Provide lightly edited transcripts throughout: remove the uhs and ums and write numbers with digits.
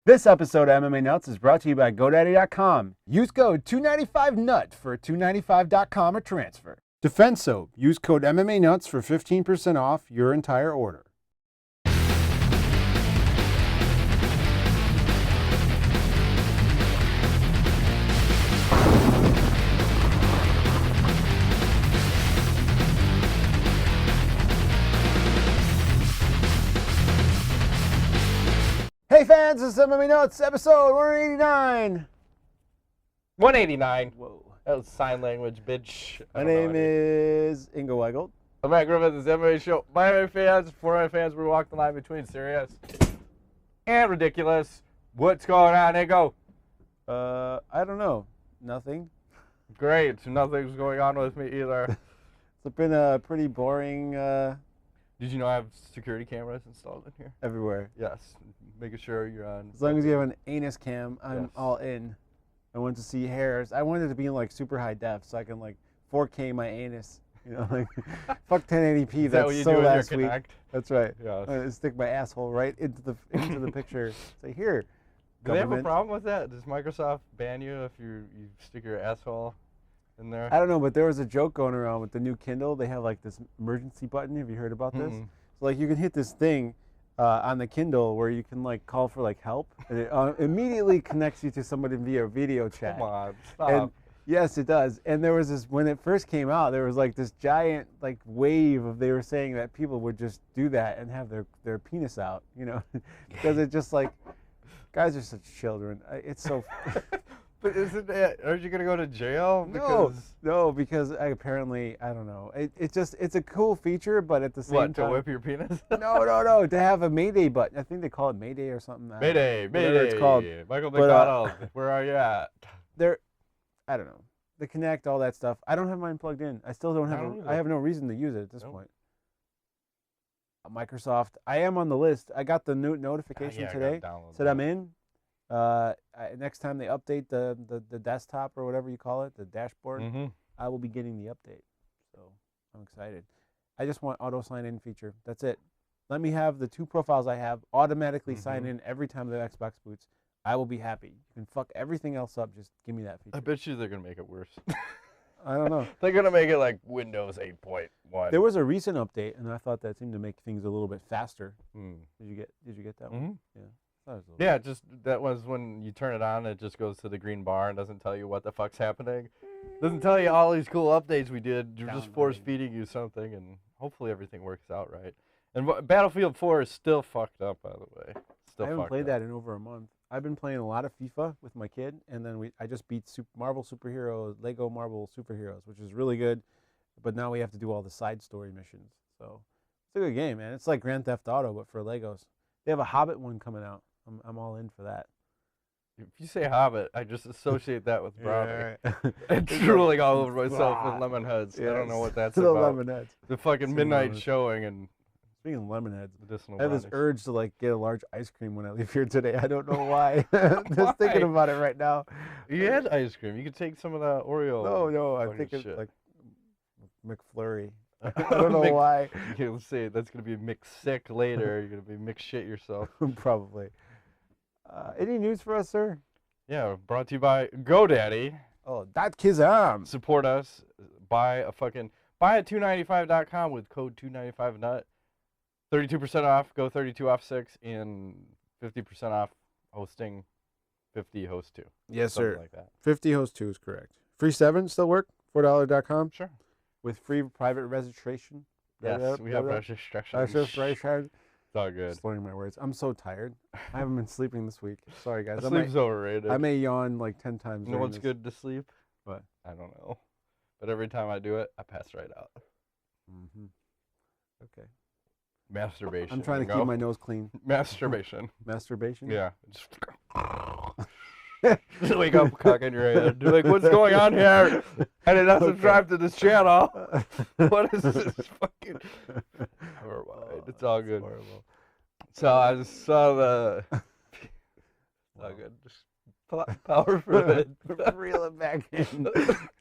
This episode of MMA Nuts is brought to you by GoDaddy.com. Use code 295NUT for a $295.com or transfer. Defense Soap. Use code MMA Nuts for 15% off your entire order. Hey fans, this is MMA Nuts, episode 189. 189. Whoa. That was sign language, bitch. My name is Ingo Weigelt. I'm Matt Griffith. This is MMA Show. My MMA fans, for my fans, we walk the line between serious and ridiculous. What's going on, Ingo? I don't know. Nothing. Great. Nothing's going on with me either. It's been a pretty boring Did you know I have security cameras installed in here? everywhere. Yes. Making sure you're on. As long as you have an anus cam, I'm Yes. all in. I want to see hairs. I wanted it to be in like super high def so I can like 4K my anus. You know, like fuck 1080p. Is that That's what you so do in your last week. Connect? That's right. Yes. I'm gonna stick my asshole right into the picture. Say here. Do they have a government. problem with that? Does Microsoft ban you if you stick your asshole in there? I don't know, but there was a joke going around with the new Kindle. They have like this emergency button. Have you heard about this? Mm-mm. So like you can hit this thing on the Kindle where you can like call for like help, and it immediately connects you to somebody via video chat. Come on. Stop. And yes, it does. And there was this, when it first came out, there was like this giant like wave of, they were saying that people would just do that and have their penis out, you know, because it just like, guys are such children. It's so. But isn't it? Aren't you gonna go to jail? No, because apparently, I don't know. It's a cool feature, but at the same What, time. to whip your penis? No, to have a Mayday button. I think they call it Mayday or something. Mayday, whatever it's called. Michael But, McDonald, where are you at? I don't know. The Connect, all that stuff. I don't have mine plugged in. I still don't have. I have no reason to use it at this point. Microsoft. I am on the list. I got the new notification today. Said I'm in. Next time they update the desktop or whatever you call it, the dashboard, I will be getting the update. So I'm excited. I just want auto sign in feature. That's it. Let me have the two profiles I have automatically sign in every time the Xbox boots. I will be happy. You can fuck everything else up. Just give me that feature. I bet you they're gonna make it worse. I don't know. They're gonna make it like Windows 8.1. There was a recent update, and I thought that seemed to make things a little bit faster. Did you get that one? Yeah. Yeah, just that was when you turn it on, it just goes to the green bar and doesn't tell you what the fuck's happening. Doesn't tell you all these cool updates we did. You're just force feeding you something, and hopefully everything works out right. And Battlefield 4 is still fucked up, by the way. Still I haven't fucked played up. that in over a month. I've been playing a lot of FIFA with my kid, and then I just beat Marvel Superheroes, Lego Marvel Superheroes, which is really good. But now we have to do all the side story missions. So it's a good game, man. It's like Grand Theft Auto, but for Legos. They have a Hobbit one coming out. I'm all in for that. If you say Hobbit, I just associate that with brownie. Yeah, right. I'm drooling all over myself with lemon heads. I don't know what that's the about. lemon heads. The fucking midnight showing and Speaking of lemon heads, medicinal I have this brownies. urge to like get a large ice cream when I leave here today. I don't know why. Just thinking about it right now. You had ice cream. You could take some of the Oreo. No, I fucking think it's shit. like McFlurry. I don't know why. You'll see, that's going to be mixed sick later. You're going to be mixed shit yourself. Probably. Any news for us, sir? Yeah, brought to you by GoDaddy. Oh, that Kizam. Support us. Buy at 295.com with code 295NUT. 32% off, go 32 off 6, and 50% off hosting 50 host 2. Yes, Something sir. like that. 50 host 2 is correct. Free 7 still work? $4.com? Sure. With free private registration? Yes, we have registration. Registration. It's all good. Just learning my words. I'm so tired. I haven't been sleeping this week. Sorry, guys. Sleep's overrated. I may yawn like 10 times. You know what's good to sleep? What? I don't know. But every time I do it, I pass right out. Okay. Masturbation. I'm trying to keep my nose clean. Masturbation. Masturbation? Yeah. Just wake up, cock in your head. You're like, what's going on here? I did not subscribe to this channel. What is this fucking... Never mind. It's all good. Horrible. So I just saw the... all good. Just power for it. Reel it back in.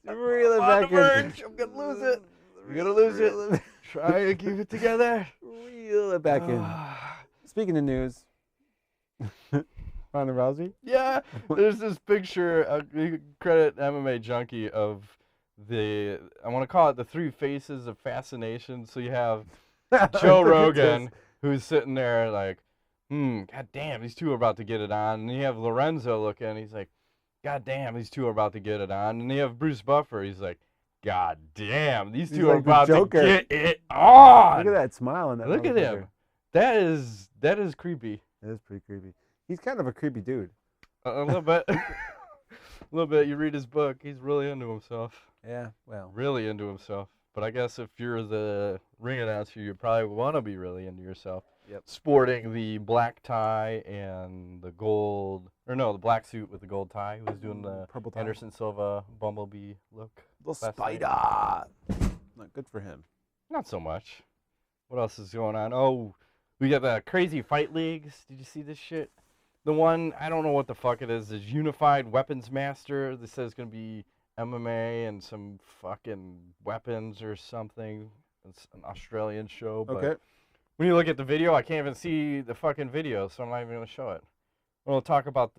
Reel it back in. I'm going to lose it. You're going to lose it. Try to keep it together. Reel it back in. Speaking of news, Ronda Rousey? Yeah, there's this picture, you credit MMA Junkie, of I want to call it the 3 Faces of Fascination. So you have Joe Rogan, who's sitting there like, god damn, these two are about to get it on. And you have Lorenzo looking, he's like, god damn, these two are about to get it on. And you have Bruce Buffer, he's like, god damn, these two are about to get it on. Look at that smile on that. Look at him. That is creepy. It is pretty creepy. He's kind of a creepy dude. A little bit. A little bit. You read his book, he's really into himself. Yeah, well. Really into himself. But I guess if you're the ring announcer, you probably want to be really into yourself. Yep. Sporting the black tie and the gold, or no, the black suit with the gold tie. Who was doing the purple tie. Anderson Silva Bumblebee look? The spider. Not good for him. Not so much. What else is going on? Oh, we got the crazy fight leagues. Did you see this shit? The one, I don't know what the fuck it is Unified Weapons Master. This says it's going to be MMA and some fucking weapons or something. It's an Australian show. But okay. When you look at the video, I can't even see the fucking video, so I'm not even going to show it. We'll talk about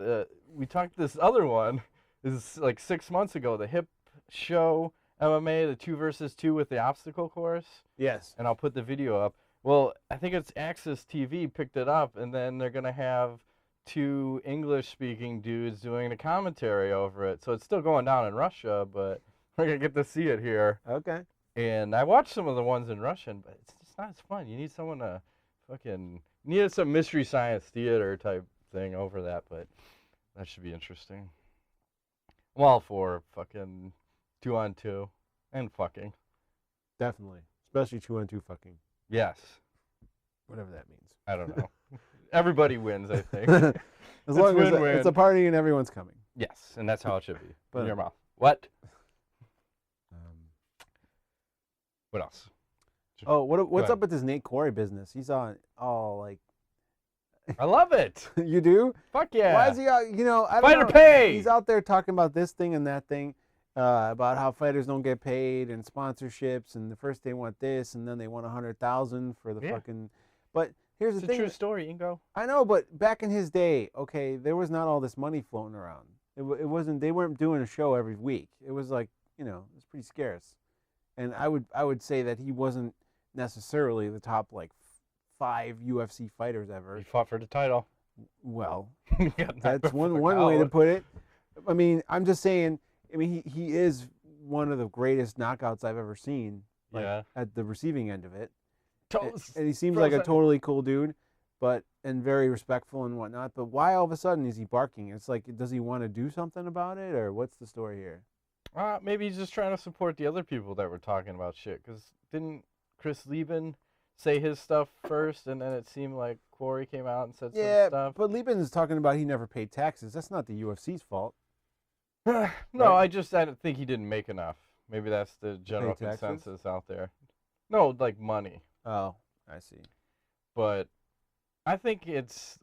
we talked this other one. This is like 6 months ago, the hip show MMA, the 2 versus 2 with the obstacle course. Yes. And I'll put the video up. Well, I think it's Access TV picked it up, and then they're going to have 2 English-speaking dudes doing the commentary over it. So it's still going down in Russia, but we're going to get to see it here. Okay. And I watched some of the ones in Russian, but it's just not as fun. You need someone to fucking... You need some Mystery Science Theater type thing over that, but that should be interesting. I'm all for fucking 2-on-2 and fucking. Definitely. Especially 2-on-2 fucking. Yes. Whatever that means. I don't know. Everybody wins, I think. As long as it's a party and everyone's coming. Yes, and that's how it should be. But, in your mouth. What? What else? Oh, what's up with this Nate Quarry business? He's on all like. I love it. You do? Fuck yeah. Why is he out? You know, I don't Fighter know. pay. He's out there talking about this thing and that thing, about how fighters don't get paid and sponsorships, and the first they want this, and then they want $100,000 for the fucking. But here's the thing. It's a true story, Ingo. I know, but back in his day, okay, there was not all this money floating around. It wasn't. They weren't doing a show every week. It was like, you know, it was pretty scarce. And I would say that he wasn't necessarily the top like 5 UFC fighters ever. He fought for the title. Well, that's one way to put it. I mean, I'm just saying. I mean, he is one of the greatest knockouts I've ever seen. Like, at the receiving end of it. And he seems like a totally cool dude, and very respectful and whatnot. But why all of a sudden is he barking? It's like, does he want to do something about it, or what's the story here? Maybe he's just trying to support the other people that were talking about shit. Because didn't Chris Lieben say his stuff first, and then it seemed like Quarry came out and said some stuff? But Lieben is talking about he never paid taxes. That's not the UFC's fault. No, right? I don't think he didn't make enough. Maybe that's the general consensus out there. No, like money. Oh, I see. But I think it's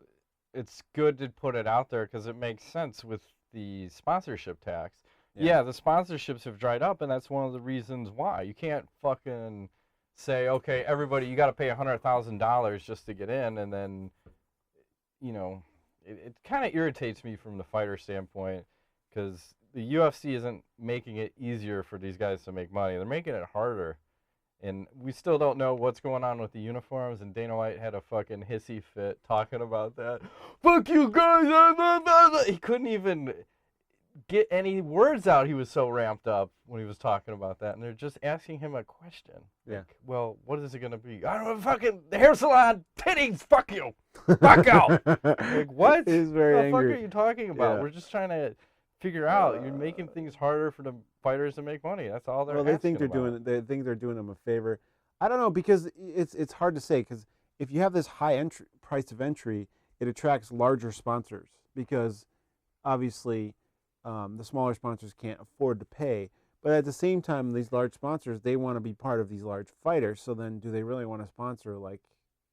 good to put it out there because it makes sense with the sponsorship tax. Yeah, the sponsorships have dried up, and that's one of the reasons why. You can't fucking say, okay, everybody, you got to pay $100,000 just to get in, and then, you know, it kind of irritates me from the fighter standpoint because the UFC isn't making it easier for these guys to make money. They're making it harder. And we still don't know what's going on with the uniforms, and Dana White had a fucking hissy fit talking about that. Fuck you guys! He couldn't even get any words out. He was so ramped up when he was talking about that, and they're just asking him a question. Yeah. Like, well, what is it going to be? I don't know, fucking the hair salon, titties, fuck you! Fuck out! Like, what? He's very angry. What the fuck are you talking about? Yeah. We're just trying to figure out. You're making things harder for the fighters to make money. That's all they're asking. Well, they think they're doing them a favor. I don't know, because it's hard to say, because if you have this high price of entry, it attracts larger sponsors, because obviously the smaller sponsors can't afford to pay. But at the same time, these large sponsors, they want to be part of these large fighters. So then do they really want to sponsor like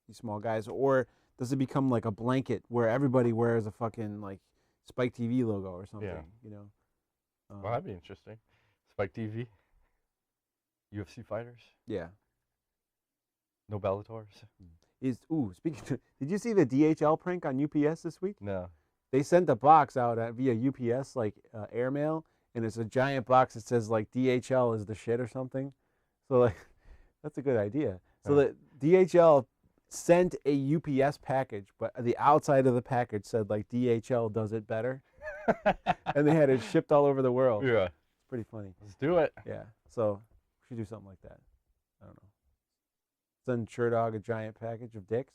these small guys, or does it become like a blanket where everybody wears a fucking like Spike TV logo or something? Yeah. You know. Well, that'd be interesting. Spike TV, UFC fighters. Yeah. No Bellators. Speaking of, did you see the DHL prank on UPS this week? No. they sent a box out via UPS, like airmail, and it's a giant box that says like DHL is the shit or something. So like, that's a good idea. So that DHL sent a UPS package, but the outside of the package said like DHL does it better, and they had it shipped all over the world. Yeah, it's pretty funny. Let's do it. Yeah, so we should do something like that. I don't know. Send Sherdog a giant package of dicks.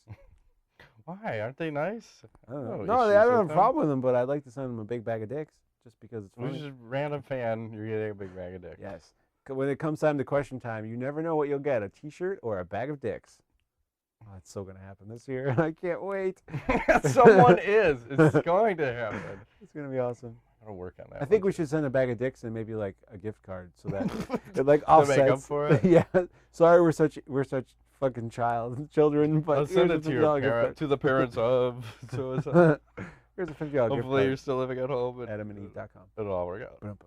Why? Aren't they nice? I don't know. No, I don't have a problem with them, but I'd like to send them a big bag of dicks just because it's funny. Which is a random fan, you're getting a big bag of dicks. Yes. When it comes time to question time, you never know what you'll get, a T-shirt or a bag of dicks. Oh, that's so going to happen this year. I can't wait. Someone is. It's going to happen. It's going to be awesome. I'll work on that. I think we should send a bag of dicks and maybe like a gift card so that it like offsets. To make up for it? Yeah. Sorry, we're such fucking children, but I'll send it to your to the parents of so. Here's a $50 gift card. Hopefully you're still living at home. At MMANUTS.com. It'll all work out.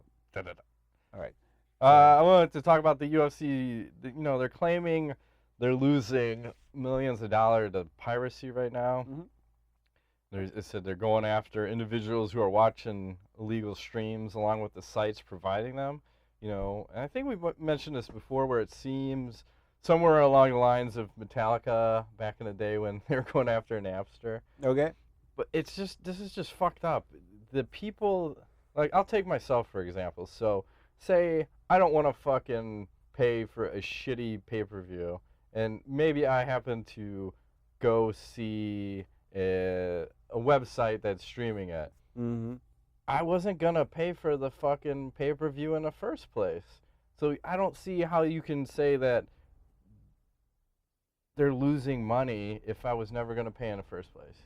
All right. I wanted to talk about the UFC. You know, they're claiming they're losing millions of dollars to piracy right now. Mm-hmm. It said they're going after individuals who are watching illegal streams along with the sites providing them. You know, and I think we've mentioned this before, where it seems somewhere along the lines of Metallica back in the day when they were going after Napster. Okay. But it's just, this is just fucked up. The people, like, I'll take myself for example. So, say I don't want to fucking pay for a shitty pay-per-view, and maybe I happen to go see a website that's streaming it. Mm-hmm. I wasn't gonna pay for the fucking pay-per-view in the first place. So I don't see how you can say that they're losing money if I was never gonna pay in the first place.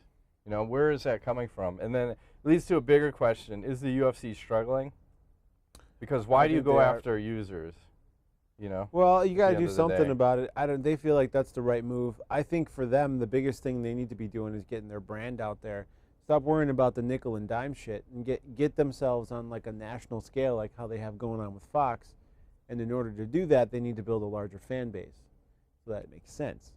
You know, where is that coming from? And then it leads to a bigger question: is the UFC struggling? Because why do you go after users? You know. Well, you got to do something about it. They feel like that's the right move. I think for them, the biggest thing they need to be doing is getting their brand out there. Stop worrying about the nickel and dime shit and get themselves on like a national scale, like how they have going on with Fox. And in order to do that, they need to build a larger fan base. So that makes sense.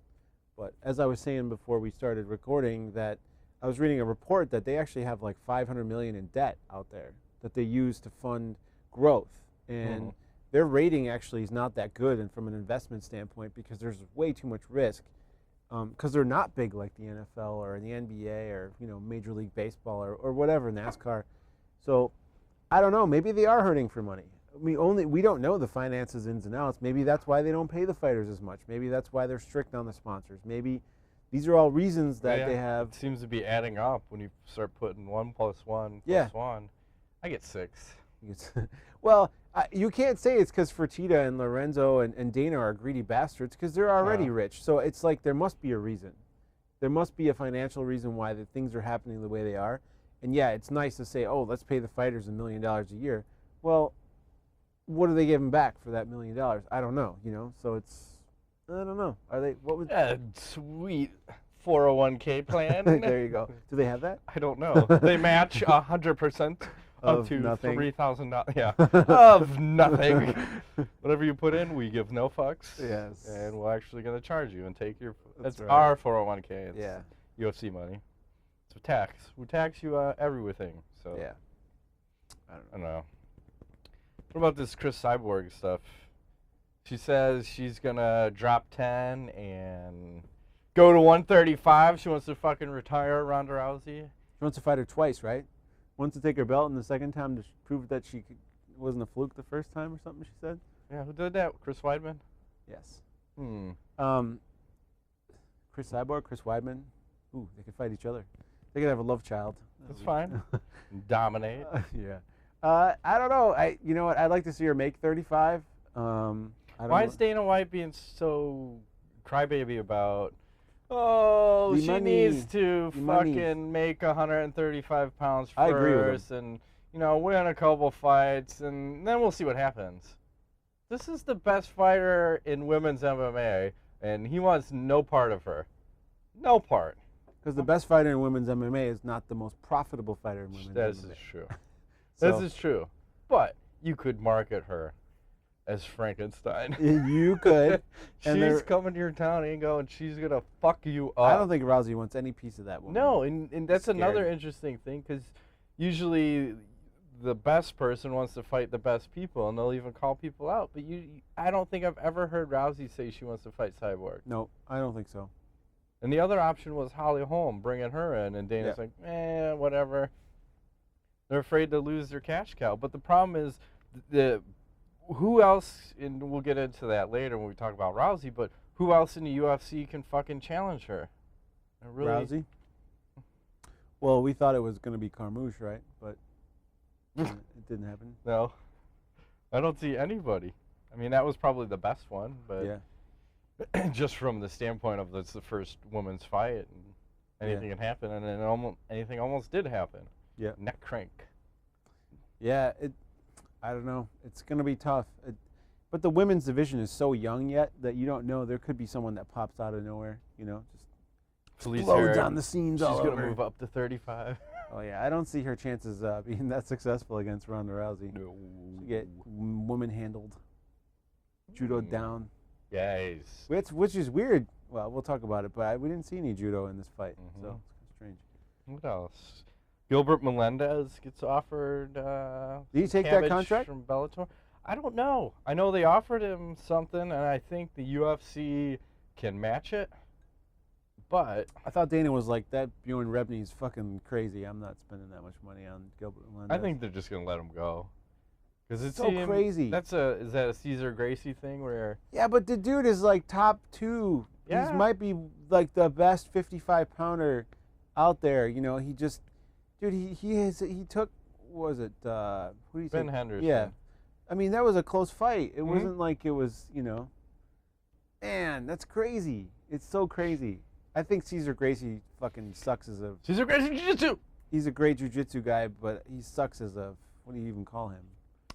But as I was saying before we started recording, that I was reading a report that they actually have like $500 million in debt out there that they use to fund growth. And their rating actually is not that good, and from an investment standpoint, because there's way too much risk. Because they're not big like the NFL or the NBA or Major League Baseball or whatever, NASCAR. So I don't know. Maybe they are hurting for money. We don't know the finances ins and outs. Maybe that's why they don't pay the fighters as much. Maybe that's why they're strict on the sponsors. Maybe these are all reasons that they have. It seems to be adding up when you start putting 1 + 1 + 1. I get 6. Well, you can't say it's because Fertitta and Lorenzo and Dana are greedy bastards, because they're already rich. So it's like there must be a reason. There must be a financial reason why the things are happening the way they are. And yeah, it's nice to say, oh, let's pay the fighters $1 million a year. Well, what are they giving back for that $1 million? I don't know. So it's, I don't know. Are they? What was? Sweet 401k plan. There you go. Do they have that? I don't know. They match 100%. Up to nothing. $3,000. Yeah, of nothing. Whatever you put in, we give no fucks. Yes. And we're actually going to charge you and take your. That's right. Our 401k. It's yeah. UFC money. It's a tax. We tax you everything. So. Yeah. I don't know. What about this Cris Cyborg stuff? She says she's gonna drop 10 and go to 135. She wants to fucking retire Ronda Rousey. She wants to fight her twice, right? Wants to take her belt, and the second time to prove that she wasn't a fluke the first time or something, she said. Yeah, who did that? Chris Weidman? Yes. Cris Cyborg, Chris Weidman. Ooh, they could fight each other. They could have a love child. That's fine. Dominate. Yeah. I don't know. You know what? I'd like to see her make 35. Why is Dana White being so crybaby about? Oh, she needs to fucking make 135 pounds first, I agree with him. And win a couple fights, and then we'll see what happens. This is the best fighter in women's MMA, and he wants no part of her. No part. Because the best fighter in women's MMA is not the most profitable fighter in women's MMA. This is true. This is true. But you could market her as Frankenstein. You could. She's coming to your town, Ingo, and she's going to fuck you up. I don't think Rousey wants any piece of that woman. No, and that's another interesting thing, because usually the best person wants to fight the best people, and they'll even call people out. But I don't think I've ever heard Rousey say she wants to fight Cyborg. No, I don't think so. And the other option was Holly Holm, bringing her in, and Dana's like, whatever. They're afraid to lose their cash cow. But the problem is, who else, and we'll get into that later when we talk about Rousey, but who else in the UFC can fucking challenge her? Really, Rousey? Well, we thought it was going to be Carmouche, right? But it didn't happen. No. I don't see anybody. I mean, that was probably the best one, but just from the standpoint of it's the first women's fight, and anything can happen, and then anything almost did happen. Yeah. Neck crank. Yeah, I don't know. It's going to be tough. But the women's division is so young yet that you don't know. There could be someone that pops out of nowhere, just explodes on the scenes all over. She's going to move up to 35. Oh, yeah. I don't see her chances being that successful against Ronda Rousey. No. She get woman handled. Judo down. Yes. Which is weird. Well, we'll talk about it, but we didn't see any judo in this fight, so it's strange. What else? Gilbert Melendez gets offered. Did he take that contract from Bellator? I don't know. I know they offered him something, and I think the UFC can match it. But I thought Dana was like, that Bjorn Rebney's fucking crazy. I'm not spending that much money on Gilbert Melendez. I think they're just gonna let him go. Because it's so crazy. Is that a Cesar Gracie thing where? Yeah, but the dude is like top 2. Yeah. He might be like the best 55-pounder out there. He just, dude, he took, what was it? Who did he Ben take? Henderson. Yeah. I mean, that was a close fight. It wasn't like it was, man, that's crazy. It's so crazy. I think Cesar Gracie fucking sucks as a... Cesar Gracie Jiu-Jitsu! He's a great jiu-jitsu guy, but he sucks as a... What do you even call him?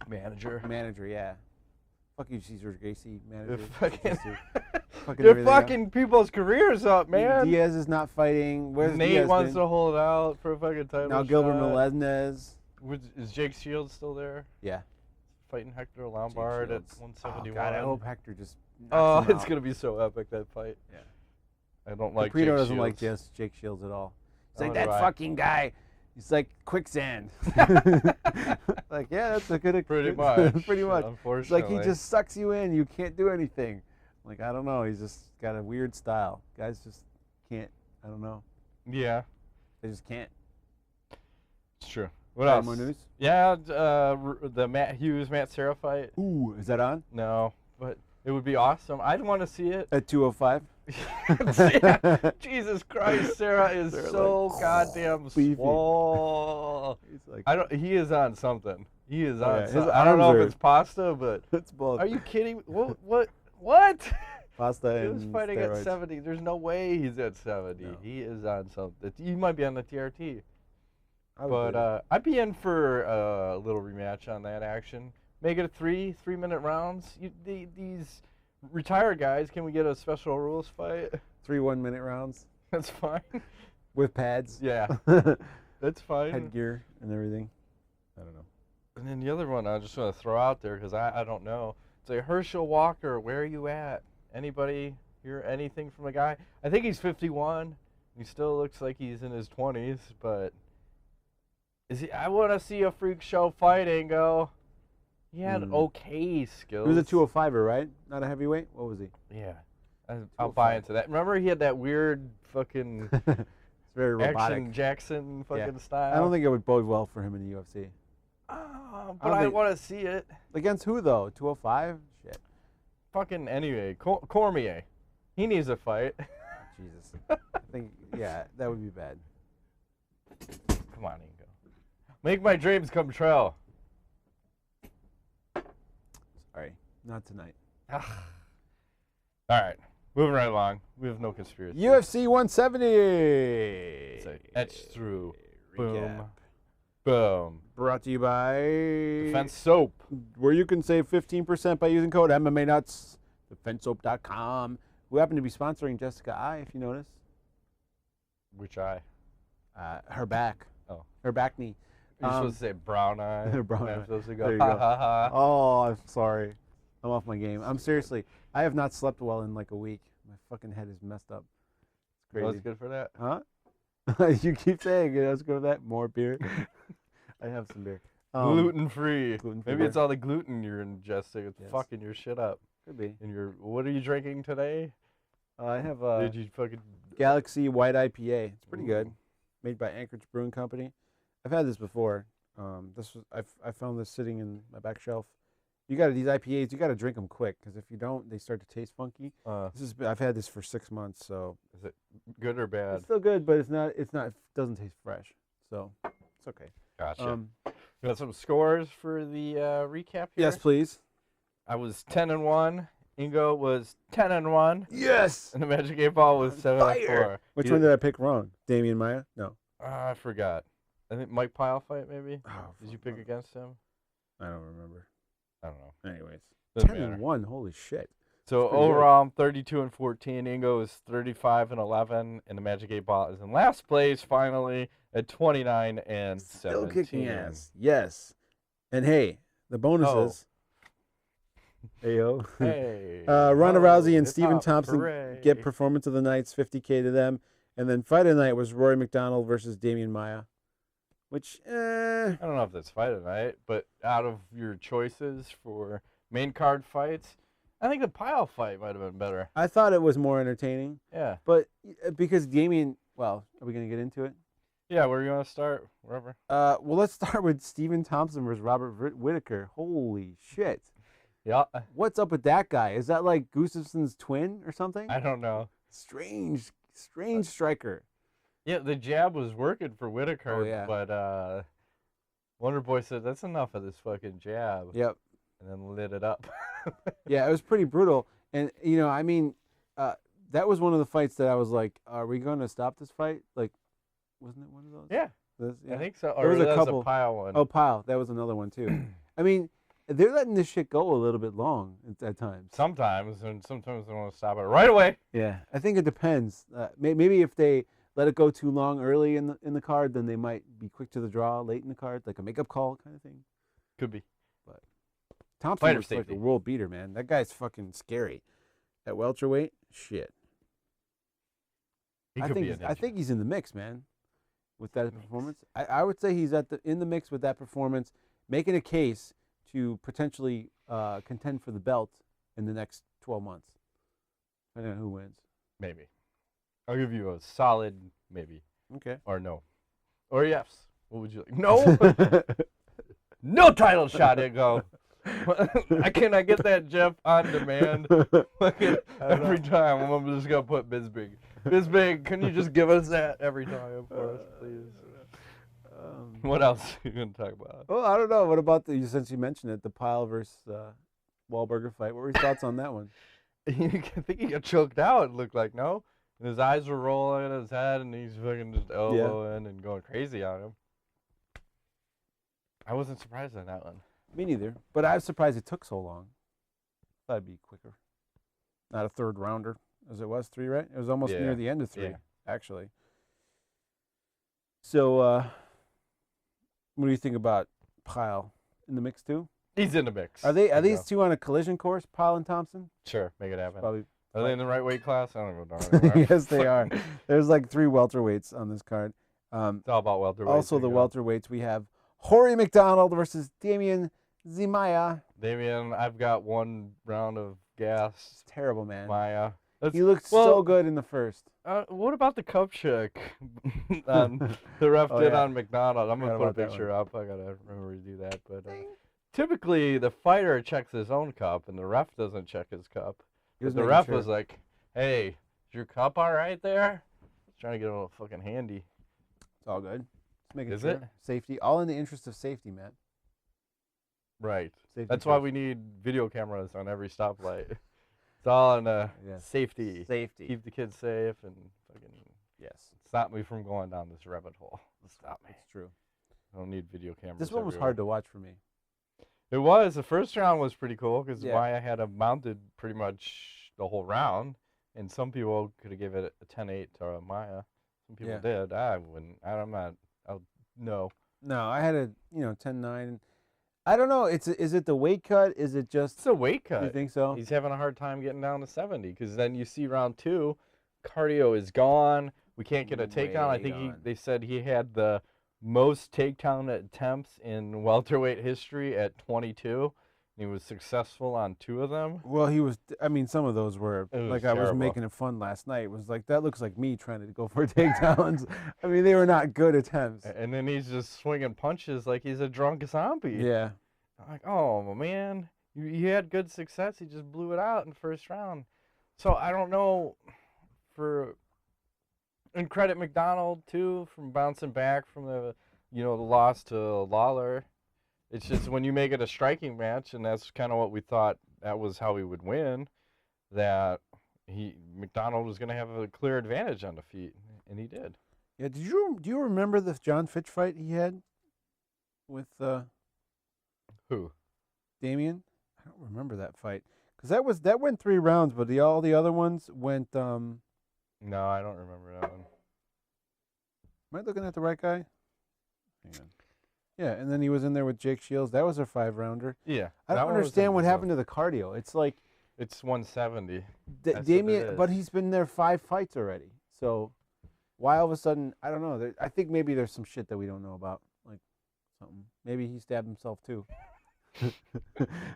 Manager, yeah. Fuck you, Cesar Gracie, manager. They're fucking people's careers up, man. Diaz is not fighting. Where's Nate Diaz wants been? to hold out for a fucking title Now shot. Gilbert Melendez. Is Jake Shields still there? Yeah. Fighting Hector Lombard at 171. Oh, God, I hope Hector just knocks him out. It's going to be so epic, that fight. Yeah. I don't like Caprino Jake doesn't Shields. like Jake Shields at all. He's Oh, like, that fucking guy. He's like quicksand. Like, yeah, that's a good... Pretty much. Pretty much. Unfortunately. It's like he just sucks you in. You can't do anything. Like, I don't know. He's just got a weird style. Guys just can't. I don't know. Yeah. They just can't. It's true. What else? More news? Yeah, the Matt Hughes, Serra fight. Ooh, is that on? No, but it would be awesome. I'd want to see it. At 205? Yeah. Jesus Christ, Serra is so like, goddamn swole. Like, he is on something. He is on something. I don't know if it's pasta, but it's both. Are you kidding me? What? Pasta and he was fighting steroids. At 70. There's no way he's at 70. No. He is on something. He might be on the TRT. But I'd be in for a little rematch on that action. Make it a 3-minute rounds. These retired guys, can we get a special rules fight? 3 1-minute rounds. That's fine. With pads. Yeah. That's fine. Headgear and everything. I don't know. And then the other one I just want to throw out there because I don't know. It's like Herschel Walker, where are you at? Anybody hear anything from the guy? I think he's 51. He still looks like he's in his 20s, but I want to see a freak show fight, Ingo. He had okay skills. He was a 205er, right? Not a heavyweight? What was he? Yeah. I'll buy into that. Remember he had that weird fucking it's very robotic. Action Jackson fucking style? I don't think it would bode well for him in the UFC. But I want to see it. Against who, though? 205? Shit. Fucking anyway. Cormier. He needs a fight. Oh, Jesus. I think, yeah, that would be bad. Come on, Ingo. Make my dreams come true. Sorry, not tonight. All right, moving right along. We have no conspiracy. UFC 170. It's like etched through. Boom. Boom. Brought to you by Defense Soap, where you can save 15% by using code MMANUTS. DefenseSoap.com. Who happen to be sponsoring Jessica I, if you notice. Which eye? Her back. Oh. Her back knee. You're supposed to say brown eye. Brown eye. I'm supposed to There go, you ha, go. ha, ha. Oh, I'm sorry. I'm off my game. I'm seriously. I have not slept well in like a week. My fucking head is messed up. It's crazy. What's good for that? Huh? You keep saying it. Let's go with that. More beer. I have some beer. Gluten-free. Maybe beer. it's all the gluten you're ingesting. It's fucking your shit up. Could be. And what are you drinking today? I have Did you fucking Galaxy White IPA. It's pretty good. Made by Anchorage Brewing Company. I've had this before. I found this sitting in my back shelf. These IPAs. You got to drink them quick because if you don't, they start to taste funky. I've had this for 6 months. So is it good or bad? It's still good, but it's not. It doesn't taste fresh. So it's okay. Gotcha. You got some scores for the recap here? Yes, please. I was 10-1. Ingo was 10-1. Yes. And the Magic 8 Ball was 7-4. Which one did I pick wrong? Demian Maia? No. I forgot. I think Mike Pyle fight maybe. Oh, did you pick against him? I don't remember. I don't know. Anyways, 10-1. Holy shit. So overall, I'm 32-14. Ingo is 35-11, and the Magic 8 Ball is in last place finally at 29-17. Still kicking ass. Yes. And hey, the bonuses. Ayo. Hey. Ronda Rousey and Stephen Thompson get Performance of the Nights, $50K to them. And then Fight of the Night was Rory McDonald versus Demian Maia. Which, I don't know if that's Fight of the Night, but out of your choices for main card fights, I think the Pyle fight might have been better. I thought it was more entertaining. Yeah. But because Demian, well, are we going to get into it? Yeah, where are you going to start? Wherever. Well, let's start with Stephen Thompson versus Robert Whittaker. Holy shit. Yeah. What's up with that guy? Is that like Gustafson's twin or something? I don't know. Strange striker. Yeah, the jab was working for Whittaker, but Wonder Boy said, that's enough of this fucking jab. Yep. And then lit it up. Yeah, it was pretty brutal. And, I mean, that was one of the fights that I was like, are we going to stop this fight? Like, wasn't it one of those? Yeah. Yeah. I think so. There was a couple. A Pyle one. Oh, Pyle. That was another one, too. I mean, they're letting this shit go a little bit long at times. Sometimes, and sometimes they want to stop it right away. Yeah, I think it depends. Maybe if they let it go too long early in the card, then they might be quick to the draw late in the card, like a makeup call kind of thing. Could be. But Thompson was like a world beater, man. That guy's fucking scary. At welterweight, shit. I think he's in the mix, man. With that performance, I would say he's in the mix with that performance, making a case to potentially contend for the belt in the next 12 months. Depending on who wins. Maybe. I'll give you a solid maybe. Okay. Or no. Or yes. What would you like? No. No title shot, Ingo. I cannot get that Jeff on demand. Every time I'm just gonna put Bizbig. Bizbig, can you just give us that every time for us, please? What else are you gonna talk about? Well, I don't know. What about since you mentioned it, the Pyle versus Wahlberger fight? What were your thoughts on that one? I think he got choked out. It looked like no. And his eyes were rolling in his head, and he's fucking just elbowing and going crazy on him. I wasn't surprised on that one. Me neither. But I was surprised it took so long. Thought it'd be quicker. Not a third rounder, as it was 3, right? It was almost near the end of 3, actually. So, what do you think about Pyle in the mix too? He's in the mix. Are these two on a collision course, Pyle and Thompson? Sure, make it happen. Probably. Are they in the right weight class? I don't even know. Yes, they are. There's like 3 welterweights on this card. It's all about welterweights. Also, the welterweights, we have Rory McDonald versus Demian Maia. Demian, I've got 1 round of gas. It's terrible, man. Maia. He looked so good in the first. What about the cup check the ref did on McDonald? I'm going to put a picture up. I got to remember to do that. But typically, the fighter checks his own cup, and the ref doesn't check his cup. But the ref was like, hey, is your cup all right there? He's trying to get a little fucking handy. It's all good. Just making sure. It? Safety. All in the interest of safety, man. Right. Safety That's why we need video cameras on every stoplight. It's all in safety. Safety. Keep the kids safe and fucking stop me from going down this rabbit hole. Stop me. It's true. I don't need video cameras. This one was hard to watch for me. It was. The first round was pretty cool because Maia had him mounted pretty much the whole round, and some people could have given it a 10-8 to Maia. Some people did. I wouldn't. I'm not. No. No, I had a 10-9. I don't know. Is it the weight cut? Is it just? It's a weight cut. You think so? He's having a hard time getting down to 70 because then you see round 2, cardio is gone. We can't get a takedown. I think they said he had the most takedown attempts in welterweight history at 22. He was successful on 2 of them. Well, he was. I mean, some of those were like terrible. I was making it fun last night. It was like that looks like me trying to go for takedowns. I mean, they were not good attempts. And then he's just swinging punches like he's a drunk zombie. Yeah. I'm like, oh man, you had good success. He just blew it out in the first round. So I don't know. And credit McDonald too from bouncing back from the loss to Lawler. It's just when you make it a striking match, and that's kind of what we thought that was how he would win, that McDonald was going to have a clear advantage on the feet, and he did. Yeah. Do you remember the John Fitch fight he had with who? Demian? I don't remember that fight because that went 3 rounds, but all the other ones went. No, I don't remember that one. Am I looking at the right guy? Hang on. Yeah, and then he was in there with Jake Shields. That was a 5-rounder. Yeah. I don't understand what happened to the cardio. It's like it's 170. Demian, but he's been there 5 fights already. So why all of a sudden? I don't know. I think maybe there's some shit that we don't know about, like something. Maybe he stabbed himself too.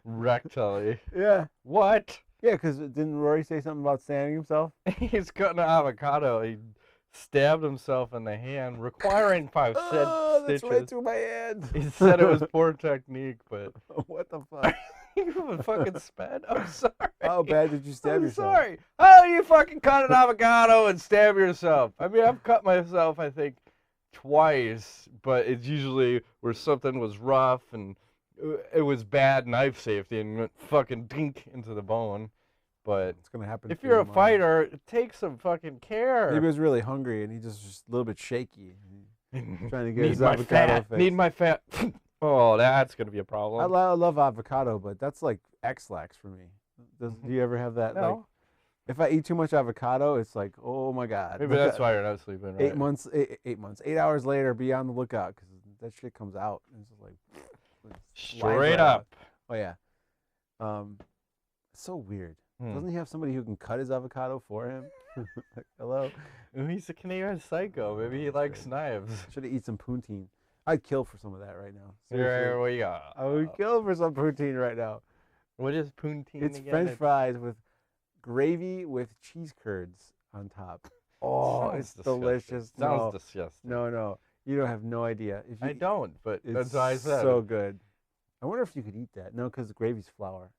Rectally. Yeah. What? Yeah, because didn't Rory say something about stabbing himself? He's cutting an avocado. He stabbed himself in the hand, requiring 5 stitches. That's right through my hand. He said it was poor technique, but what the fuck? You fucking sped. I'm sorry. How bad did you stab yourself? I'm sorry. How do you fucking cut an avocado and stab yourself? I mean, I've cut myself, I think, twice, but it's usually where something was rough and it was bad knife safety and went fucking dink into the bone. But it's gonna happen. If you're a fighter, take some fucking care. Maybe he was really hungry and he just a little bit shaky. Trying to get Need his my avocado fat. fixed. Need my fat. Oh, that's gonna be a problem. I love avocado, but that's like X-Lax for me. Do you ever have that? No. Like, if I eat too much avocado, it's like, oh my god. Maybe that's why you're not sleeping. Right? 8 months. 8 months. 8 hours later, be on the lookout because that shit comes out. And it's just like straight up. Oh yeah. So weird. Doesn't he have somebody who can cut his avocado for him? Like, hello. He's a Canadian psycho. Maybe he likes knives. Should have eaten some poutine. I'd kill for some of that right now. Here we go. I would kill for some poutine right now. What is poutine It's again? French fries with gravy with cheese curds on top. Oh, it's delicious. Sounds disgusting. No. You don't have no idea. I don't, but that's it's why I said so good. I wonder if you could eat that. No, because the gravy's flour.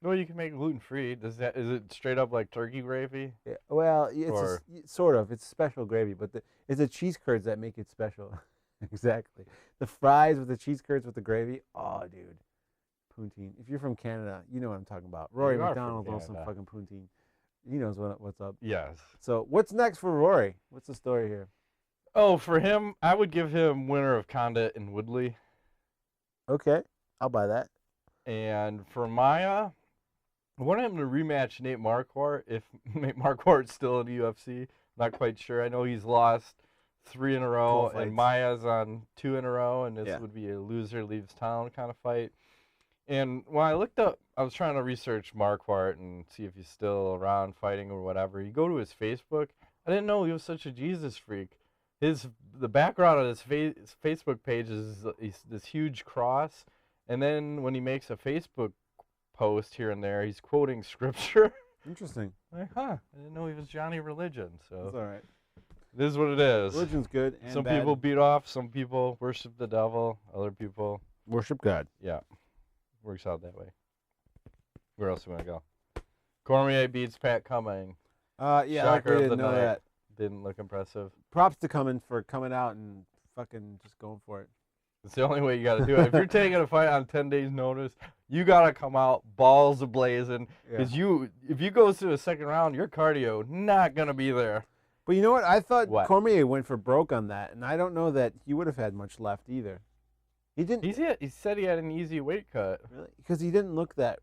No, you can make gluten-free. Is it straight up like turkey gravy? Yeah, well, it's sort of. It's special gravy, but it's the cheese curds that make it special. Exactly. The fries with the cheese curds with the gravy. Oh, dude. Poutine. If you're from Canada, you know what I'm talking about. Rory McDonald knows some fucking poutine. He knows what's up. Yes. So what's next for Rory? What's the story here? Oh, for him, I would give him winner of Condit and Woodley. Okay. I'll buy that. And for Maia, I want him to rematch Nate Marquardt if Nate Marquardt's still in the UFC. Not quite sure. I know he's lost 3 in a row, and Maia's on 2 in a row, and this would be a loser leaves town kind of fight. And when I looked up, I was trying to research Marquardt and see if he's still around fighting or whatever. You go to his Facebook. I didn't know he was such a Jesus freak. The background of his Facebook page is this huge cross, and then when he makes a Facebook post here and there, he's quoting scripture. Interesting. Like, I didn't know he was Johnny Religion. So that's all right. This is what it is. Religion's good and some bad. people beat off, some people worship the devil, other people worship God. Yeah, works out that way. Where else do we want to go? Cormier beats Pat Cumming. Yeah, Shocker I didn't of the know night. that. Didn't look impressive. Props to Cumming for coming out and fucking just going for it. It's the only way you got to do it. If you're taking a fight on 10 days' notice, you got to come out balls ablazing. Because if you go to the second round, your cardio not going to be there. But you know what? I thought Cormier went for broke on that, and I don't know that he would have had much left either. He didn't. He said he had an easy weight cut. Really? Because he didn't look that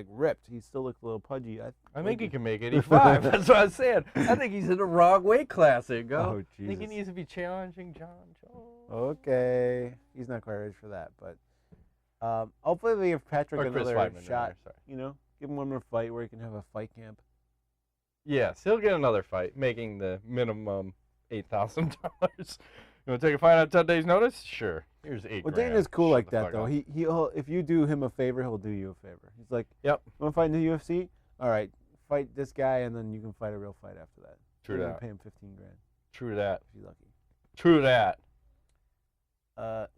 ripped. He still looked a little pudgy. I think he can make 85. That's what I'm saying. I think he's in the wrong weight class. There you go. Oh, Jesus. I think he needs to be challenging John Jones. Okay. He's not quite ready for that, but Hopefully they give Patrick another Weidman, shot. You know, give him one more fight where he can have a fight camp. Yes, he'll get another fight, making the minimum $8,000. You want to take a fight on 10 days' notice? Sure. Here's $8,000. Well, Dana's cool like that though. He'll if you do him a favor, he'll do you a favor. He's like, yep. Want to fight in the UFC? All right, fight this guy, and then you can fight a real fight after that. True that. Pay him $15,000. True that. If you're lucky. True that.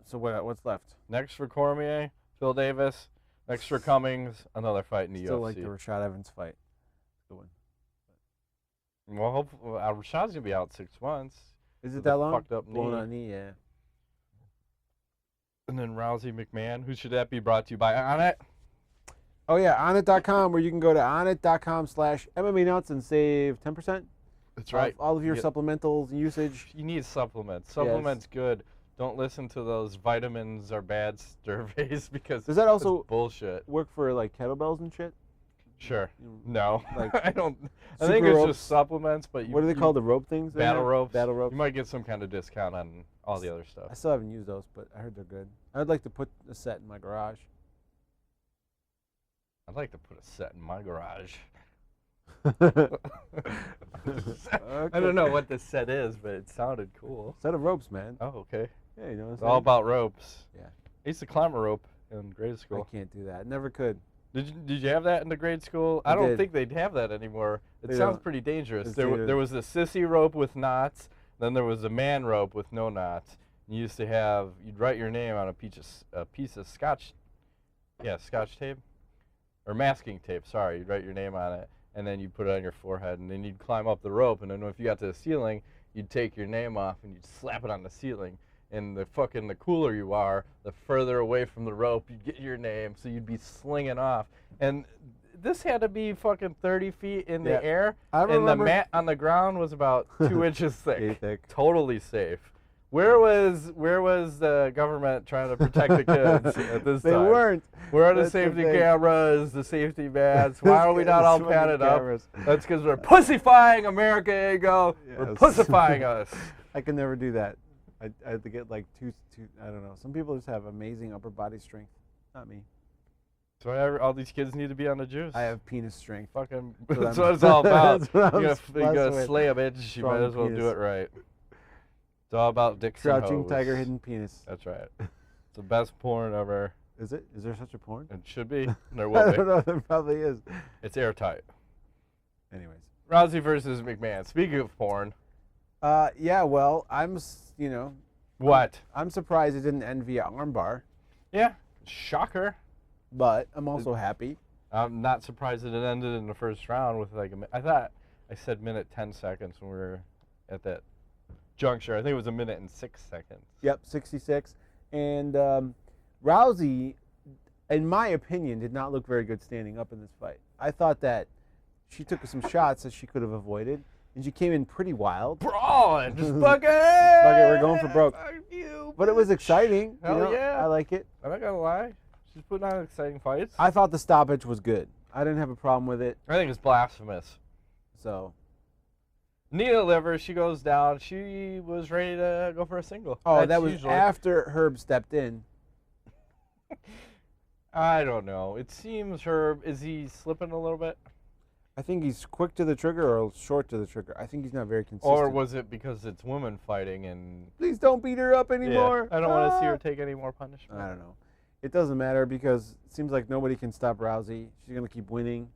So what's left? Next for Cormier, Phil Davis. Next for Cummings, another fight in the UFC. Still like the Rashad Evans fight. Good one. Well, hopefully, Rashad's gonna be out 6 months. Is it that long? Fucked up Blown out knee, yeah. And then Rousey McMann. Who should that be brought to you by? Onnit? Oh yeah, Onnit.com, where you can go to Onnit.com/MMANUTS and save 10%. That's right. All of your supplementals and usage. You need supplements. Supplements good. Don't listen to those vitamins are bad surveys because does that also bullshit work for like kettlebells and shit? Sure. No. Like I don't. I think it's just supplements. But what do they call the rope things? Battle ropes. Battle ropes. You might get some kind of discount on all the other stuff. I still haven't used those, but I heard they're good. I'd like to put a set in my garage. I'd like to put a set in my garage. Okay. I don't know what this set is, but it sounded cool. Set of ropes, man. Oh, okay. Yeah, you know what I'm It's saying? all about ropes. Yeah. I used to climb a rope in grade school. I can't do that. Never could. Did you have that in the grade school? I don't think they'd have that anymore. It sounds pretty dangerous. There was the sissy rope with knots. Then there was a man rope with no knots. You used to you'd write your name on a piece of scotch tape, or masking tape. Sorry, you'd write your name on it, and then you'd put it on your forehead, and then you'd climb up the rope, and then if you got to the ceiling, you'd take your name off and you'd slap it on the ceiling. And the cooler you are, the further away from the rope you get your name, so you'd be slinging off. And this had to be fucking 30 feet in the air, and the mat on the ground was about 2 inches thick. Totally safe. Where was the government trying to protect the kids at this time? They weren't. Where are the safety cameras, the safety mats? Why are we not all padded up? That's because we're pussifying America, ego. Yes. We're pussifying us. I can never do that. I have to get like two, I don't know. Some people just have amazing upper body strength. Not me. So all these kids need to be on the juice. I have penis strength. Fucking, that's what it's all about. You gotta slay a bitch, you Strong might as well do it right. It's all about dicks and Crouching hoes. tiger, hidden penis. That's right. It's the best porn ever. Is it? Is there such a porn? It should be. There will be. I don't know. There probably is. It's airtight. Anyways. Rousey versus McMann. Speaking of porn. Yeah, well, What? I'm surprised it didn't end via armbar. Yeah, shocker. But I'm also happy. I'm not surprised that it ended in the first round with like I thought I said minute 10 seconds when we were at that juncture. I think it was a minute and 6 seconds. Yep, 66. And Rousey, in my opinion, did not look very good standing up in this fight. I thought that she took some shots that she could have avoided. And she came in pretty wild. Brawn! Just fucking... We're going for broke. You, but it was exciting. Hell yeah. I like it. I'm not going to lie. She's putting on exciting fights. I thought the stoppage was good. I didn't have a problem with it. I think it's blasphemous. So. Knee to liver, she goes down. She was ready to go for a single. Oh, that was after Herb stepped in. I don't know. It seems Herb, is he slipping a little bit? I think he's quick to the trigger or short to the trigger. I think he's not very consistent. Or was it because it's women fighting and... Please don't beat her up anymore. Yeah, I don't want to see her take any more punishment. I don't know. It doesn't matter because it seems like nobody can stop Rousey. She's going to keep winning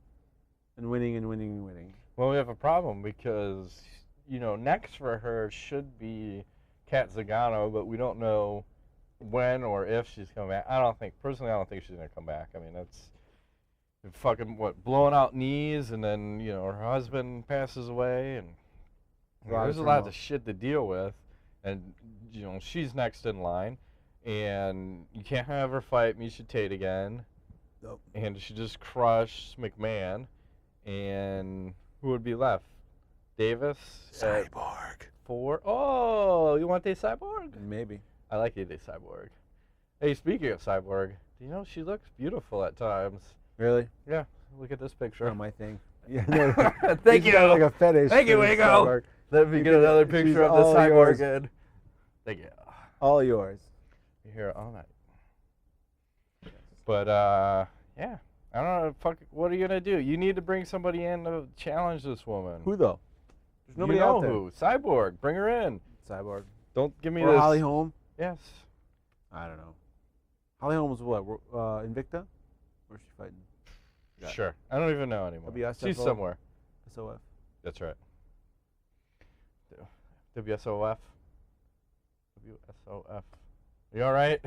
and winning and winning and winning. Well, we have a problem because, next for her should be Kat Zagano, but we don't know when or if she's coming back. Personally, I don't think she's going to come back. I mean, that's... fucking blowing out knees, and then her husband passes away, and there's a lot of shit to deal with, and she's next in line, and you can't have her fight Miesha Tate again. Nope. And she just crushed McMann, and who would be left? Davis. Cyborg. 4. Oh, you want a Cyborg? Maybe. I like a Cyborg. Hey, speaking of Cyborg, do you know she looks beautiful at times? Really? Yeah. Look at this picture. Not my thing. Yeah. No, Thank you. Like a fetish. Thank you, Ego. Let me get another picture of the cyborg again. Thank you. All yours. You're here all night. Yes. But yeah, I don't know. Fuck, what are you gonna do? You need to bring somebody in to challenge this woman. Who though? There's nobody you know out there. Who? Cyborg. Bring her in. Cyborg. Don't give me or this. Holly Holm. Yes. I don't know. Holly Holm was what? Invicta? Where's she fighting? Sure. I don't even know anymore. She's somewhere. SOF. That's right. WSOF. WSOF. You all right?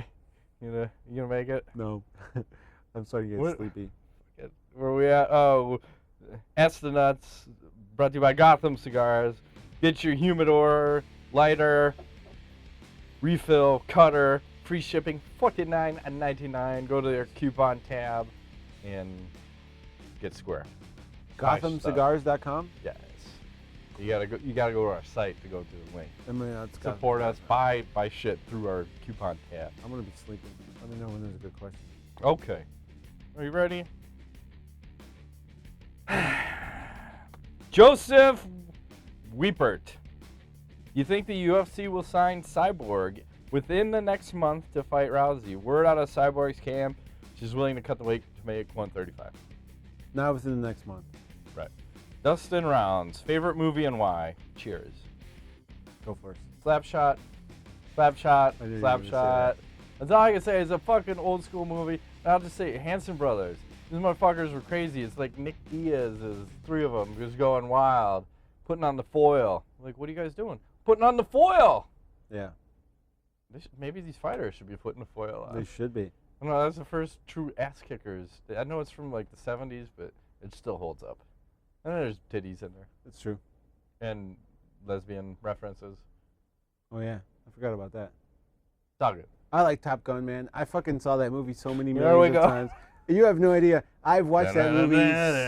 You gonna make it? No. I'm starting to get sleepy. Where we at? Oh, Ask the Nuts. Brought to you by Gotham Cigars. Get your humidor, lighter, refill, cutter, free shipping, $49.99. Go to their coupon tab and get square. GothamCigars.com? Yes. You gotta go to our site to go to the link. MMANUTS. Support us. Buy shit through our coupon tab. I'm gonna be sleeping. Let me know when there's a good question. Okay. Are you ready? Joseph Weepert. You think the UFC will sign Cyborg within the next month to fight Rousey? Word out of Cyborg's camp, she's willing to cut the weight to make 135. Not within the next month. Right. Dustin Rounds. Favorite movie and why? Cheers. Go first. Slapshot. Slapshot. Slapshot. That's all I can say. It's a fucking old school movie. And I'll just say Hanson Brothers. These motherfuckers were crazy. It's like Nick Diaz is three of them just going wild, putting on the foil. Like, what are you guys doing? Putting on the foil. Yeah. Maybe these fighters should be putting the foil on. They should be. No, that's the first true ass kickers. I know it's from like the 70s, but it still holds up. And there's titties in there. That's true. And lesbian references. Oh yeah, I forgot about that. It's all good. I like Top Gun, man. I fucking saw that movie so many millions of times. You have no idea. I've watched that movie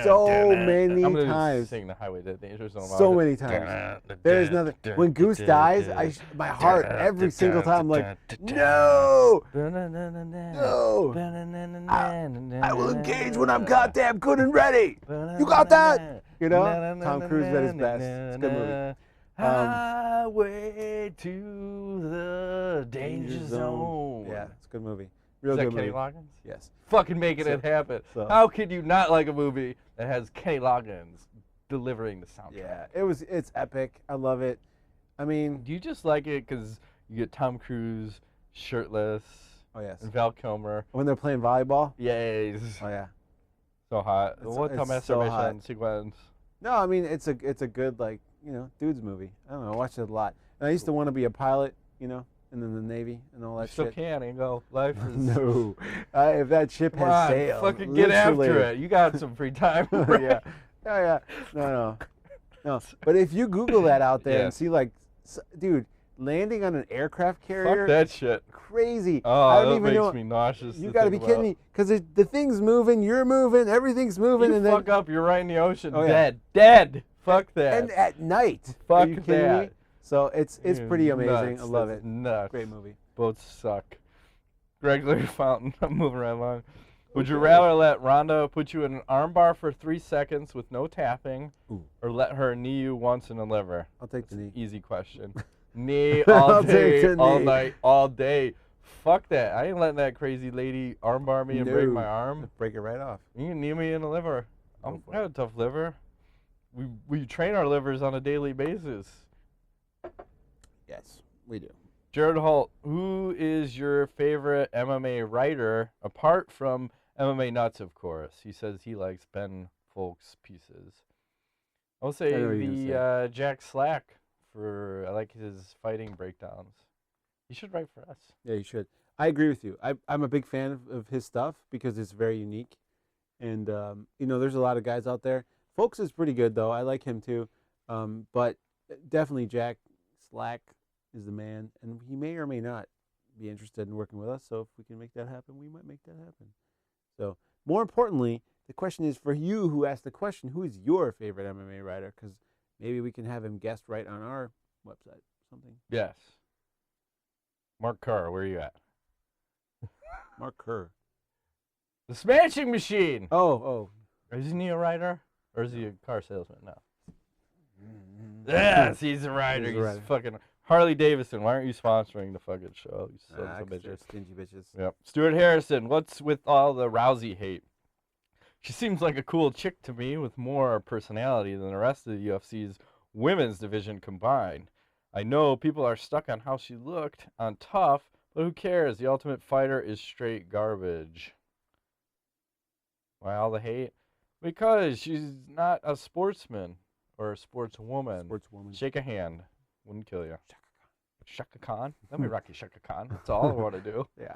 so many I'm gonna times. Sing the Highway to Danger Zone. So many times. There's nothing. When Goose dies, my heart every single time, I'm like, no, no. I will engage when I'm goddamn good and ready. You got that? You know, Tom Cruise at his best. It's a good movie. Highway to the Danger Zone. Yeah, it's a good movie. Real Is that good Kenny movie. Loggins? Yes. Fucking making it happen. How could you not like a movie that has Kenny Loggins delivering the soundtrack? Yeah, it's epic. I love it. I mean, do you just like it because you get Tom Cruise shirtless? Oh yes. And Val Kilmer when they're playing volleyball. Yes. Oh yeah. So hot. What masturbation sequence? No, I mean it's a good dudes movie. I don't know. I watched it a lot. And I used to want to be a pilot, and then the Navy and all that shit. You still can, Ingo. Life is... No. If that ship has sailed. Fucking get after it. You got some free time. Yeah. Yeah. No. But if you Google that out there and see, dude, landing on an aircraft carrier. Fuck that shit. Crazy. Oh, I don't that even makes know. Me nauseous. You got to be kidding me. Because the thing's moving, you're moving, everything's moving. You fuck up, you're right in the ocean. Oh, yeah. Dead. Fuck that. And at night. Fuck Are you kidding that. me? So it's pretty amazing. Nuts. I love That's it. Nuts. Great movie. Both suck. Greg Larry Fountain. I'm moving right along. Would you rather let Ronda put you in an armbar for 3 seconds with no tapping, or let her knee you once in the liver? I'll take the knee. Easy question. Knee all day, all knee. night, all day. Fuck that. I ain't letting that crazy lady armbar me and break my arm. Break it right off. You can knee me in the liver. I got a tough liver. We train our livers on a daily basis. Yes, we do. Jared Holt, who is your favorite MMA writer, apart from MMANUTS, of course? He says he likes Ben Folk's pieces. I'll say the Jack Slack, I like his fighting breakdowns. He should write for us. Yeah, you should. I agree with you. I'm a big fan of his stuff because it's very unique. And, there's a lot of guys out there. Folks is pretty good, though. I like him, too. But definitely Jack Slack is the man. And he may or may not be interested in working with us. So if we can make that happen, we might make that happen. So more importantly, the question is for you who asked the question, who is your favorite MMA writer? Because maybe we can have him guest right on our website or something. Yes. Mark Kerr, where are you at? Mark Kerr. The Smashing Machine. Oh. Isn't he a writer? Or is he a car salesman now? Yes, he's a writer. He's fucking... Harley Davidson, why aren't you sponsoring the fucking show? You sons of bitches. Stingy bitches. Yep. Stuart Harrison, what's with all the Rousey hate? She seems like a cool chick to me with more personality than the rest of the UFC's women's division combined. I know people are stuck on how she looked on Tough, but who cares? The Ultimate Fighter is straight garbage. Why all the hate? Because she's not a sportsman or a sportswoman. Shake a hand. Wouldn't kill you. Shaka Khan? Let me rock you, Shaka Khan. That's all I want to do. Yeah.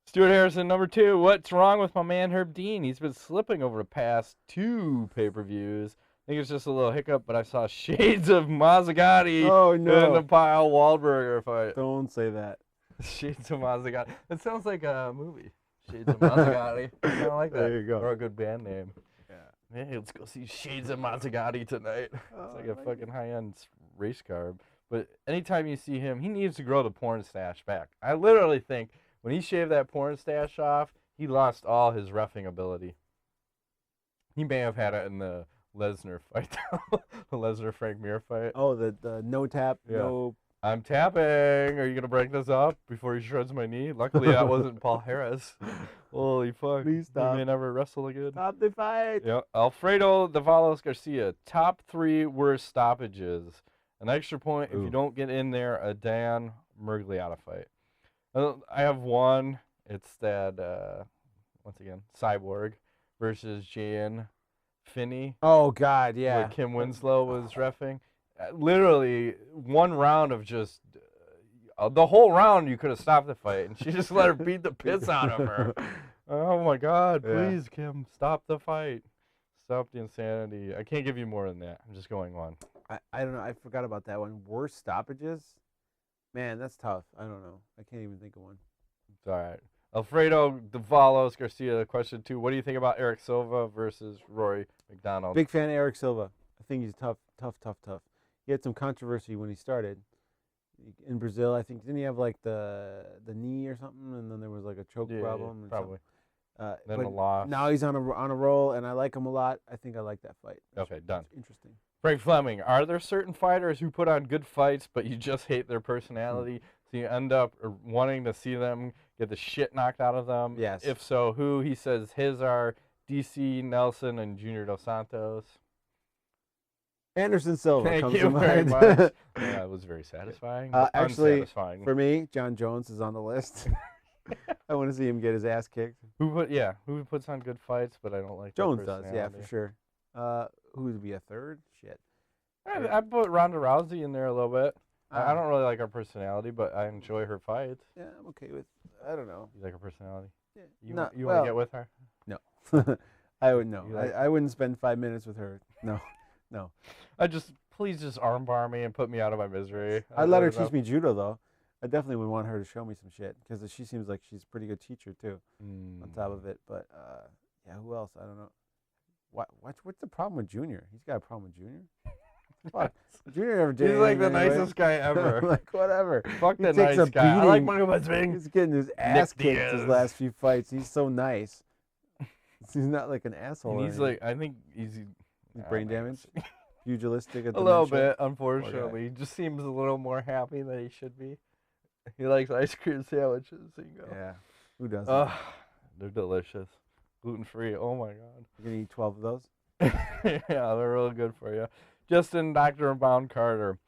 Stuart Harrison, number 2. What's wrong with my man Herb Dean? He's been slipping over the past 2 pay-per-views. I think it's just a little hiccup, but I saw shades of Mazzagatti in the Pyle Waldberger fight. Don't say that. Shades of Mazzagatti. That sounds like a movie. Shades of Mazzagatti. I kind of like that. There you go. Or a good band name. Yeah. Hey, let's go see Shades of Mazzagatti tonight. It's like a fucking high-end race car. But anytime you see him, he needs to grow the porn stash back. I literally think when he shaved that porn stash off, he lost all his reffing ability. He may have had it in the Lesnar fight, the Lesnar-Frank Mir fight. Oh, the no tap, no... I'm tapping. Are you going to break this up before he shreds my knee? Luckily, that wasn't Paul Harris. Holy fuck. Please stop. He may never wrestle again. Stop the fight. Yeah. Alfredo Davalos Garcia, top 3 worst stoppages. An extra point if you don't get in there, a Dan Murgliata fight. I have one. It's that, once again, Cyborg versus Jan Finney. Oh, God, yeah. Where Kim Winslow was reffing. Literally, one round of just... the whole round you could have stopped the fight, and she just let her beat the piss out of her. Oh, my God. Please, Kim, stop the fight. Stop the insanity. I can't give you more than that. I'm just going on. I don't know. I forgot about that one. Worst stoppages? Man, that's tough. I don't know. I can't even think of one. It's all right. Alfredo Davalos Garcia, question 2. What do you think about Eric Silva versus Rory McDonald? Big fan of Eric Silva. I think he's tough. He had some controversy when he started. In Brazil, I think, didn't he have like the knee or something, and then there was like a choke problem? Yeah, probably. Then a loss. Now he's on a roll, and I like him a lot. I think I like that fight. Okay, done. Interesting. Frank Fleming, are there certain fighters who put on good fights, but you just hate their personality, so you end up wanting to see them get the shit knocked out of them? Yes. If so, who? He says his are DC, Nelson, and Junior Dos Santos. Anderson Silva Thank comes you to very mind. much. Yeah, it was very satisfying. Actually, unsatisfying. For me, John Jones is on the list. I want to see him get his ass kicked. Who puts on good fights, but I don't like Jones does, yeah, for sure. Who would be a third? Shit. I put Ronda Rousey in there a little bit. I don't really like her personality, but I enjoy her fights. Yeah, I'm okay with. I don't know. You like her personality? Yeah. You want to get with her? No. I would no. I wouldn't spend 5 minutes with her. No. Please just armbar me and put me out of my misery. I'd let her teach me judo though. I definitely would want her to show me some shit because she seems like she's a pretty good teacher too. On top of it, but yeah, who else? I don't know. What's the problem with Junior? He's got a problem with Junior. Fuck. Junior never did. He's like the nicest guy ever. Like whatever. Fuck that nice guy. I like Michael Bisping. He's getting his ass kicked his last few fights. He's so nice. He's not like an asshole. And he's like, I think he's brain damaged. Pugilistic. A little bit, unfortunately. He just seems a little more happy than he should be. He likes ice cream sandwiches. Yeah. Who doesn't? They're delicious. Gluten-free. Oh, my God. You're going to eat 12 of those? Yeah, they're real good for you. Justin Dr. Bound Carter.